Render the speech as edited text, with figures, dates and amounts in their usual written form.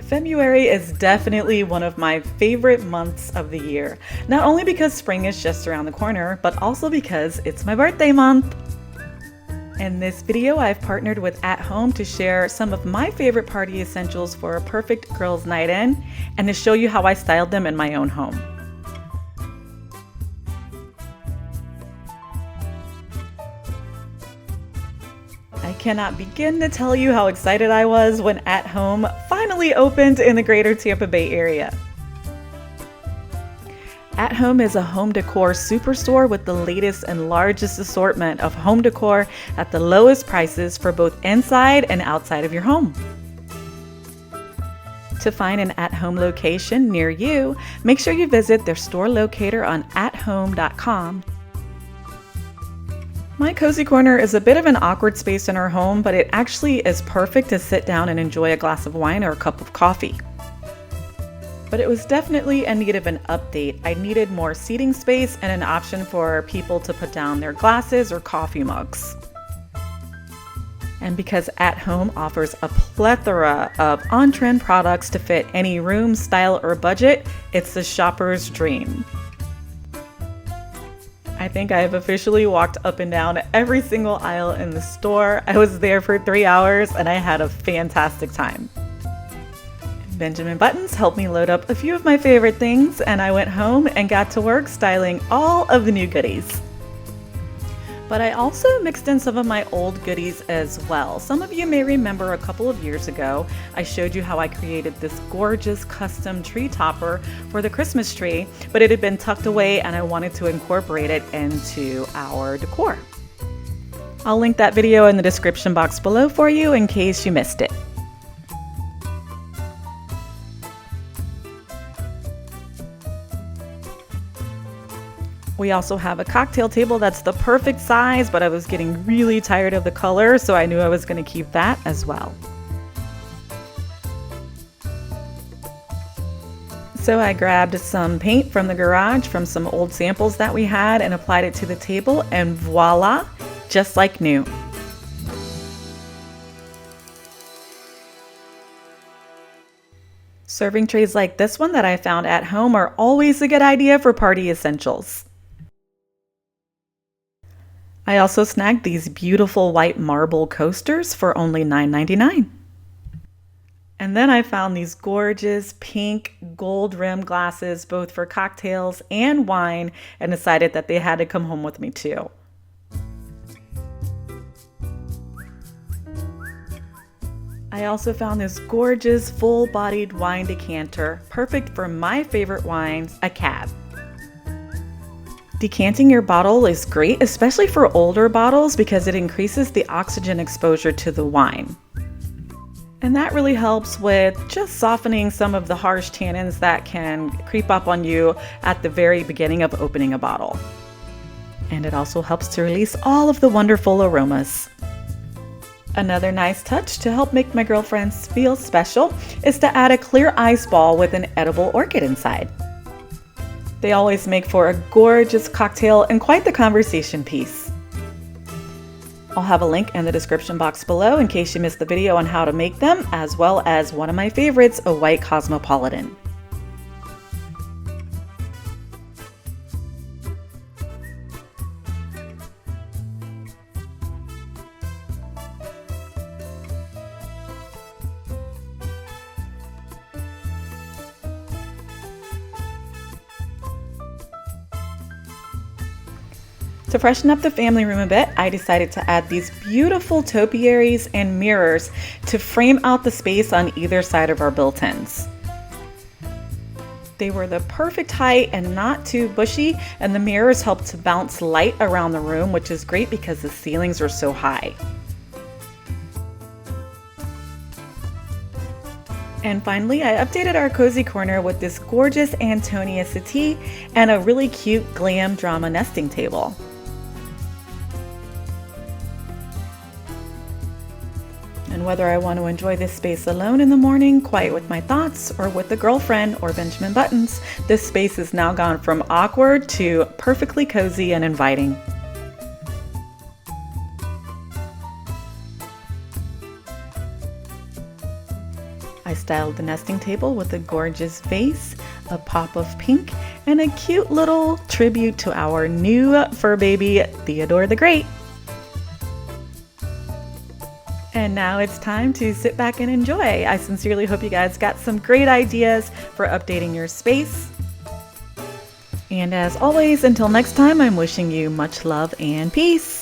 February is definitely one of my favorite months of the year, not only because spring is just around the corner, but also because it's my birthday month. In this video, I've partnered with At Home to share some of my favorite party essentials for a perfect girls' night in, and to show you how I styled them in my own home. I cannot begin to tell you how excited I was when At Home finally opened in the greater Tampa Bay area. At Home is a home decor superstore with the latest and largest assortment of home decor at the lowest prices for both inside and outside of your home. To find an At Home location near you, make sure you visit their store locator on athome.com. My cozy corner is a bit of an awkward space in our home, but it actually is perfect to sit down and enjoy a glass of wine or a cup of coffee. But it was definitely in need of an update. I needed more seating space and an option for people to put down their glasses or coffee mugs. And because At Home offers a plethora of on-trend products to fit any room, style, or budget, it's the shopper's dream. I think I have officially walked up and down every single aisle in the store. I was there for 3 hours and I had a fantastic time. Benjamin Buttons helped me load up a few of my favorite things, and I went home and got to work styling all of the new goodies. But I also mixed in some of my old goodies as well. Some of you may remember a couple of years ago, I showed you how I created this gorgeous custom tree topper for the Christmas tree, but it had been tucked away and I wanted to incorporate it into our decor. I'll link that video in the description box below for you in case you missed it. We also have a cocktail table that's the perfect size, but I was getting really tired of the color, so I knew I was going to keep that as well. So I grabbed some paint from the garage from some old samples that we had and applied it to the table, and voila, just like new. Serving trays like this one that I found at home are always a good idea for party essentials. I also snagged these beautiful white marble coasters for only $9.99. And then I found these gorgeous pink gold rim glasses, both for cocktails and wine, and decided that they had to come home with me too. I also found this gorgeous full-bodied wine decanter, perfect for my favorite wines, a cab. Decanting your bottle is great, especially for older bottles, because it increases the oxygen exposure to the wine. And that really helps with just softening some of the harsh tannins that can creep up on you at the very beginning of opening a bottle. And it also helps to release all of the wonderful aromas. Another nice touch to help make my girlfriends feel special is to add a clear ice ball with an edible orchid inside. They always make for a gorgeous cocktail and quite the conversation piece. I'll have a link in the description box below in case you missed the video on how to make them, as well as one of my favorites, a white Cosmopolitan. To freshen up the family room a bit, I decided to add these beautiful topiaries and mirrors to frame out the space on either side of our built-ins. They were the perfect height and not too bushy, and the mirrors helped to bounce light around the room, which is great because the ceilings are so high. And finally, I updated our cozy corner with this gorgeous Antonia settee and a really cute Glam drama nesting table. And whether I want to enjoy this space alone in the morning, quiet with my thoughts, or with a girlfriend or Benjamin Buttons, this space has now gone from awkward to perfectly cozy and inviting. I styled the nesting table with a gorgeous vase, a pop of pink, and a cute little tribute to our new fur baby, Theodore the Great. And now it's time to sit back and enjoy. I sincerely hope you guys got some great ideas for updating your space. And as always, until next time, I'm wishing you much love and peace.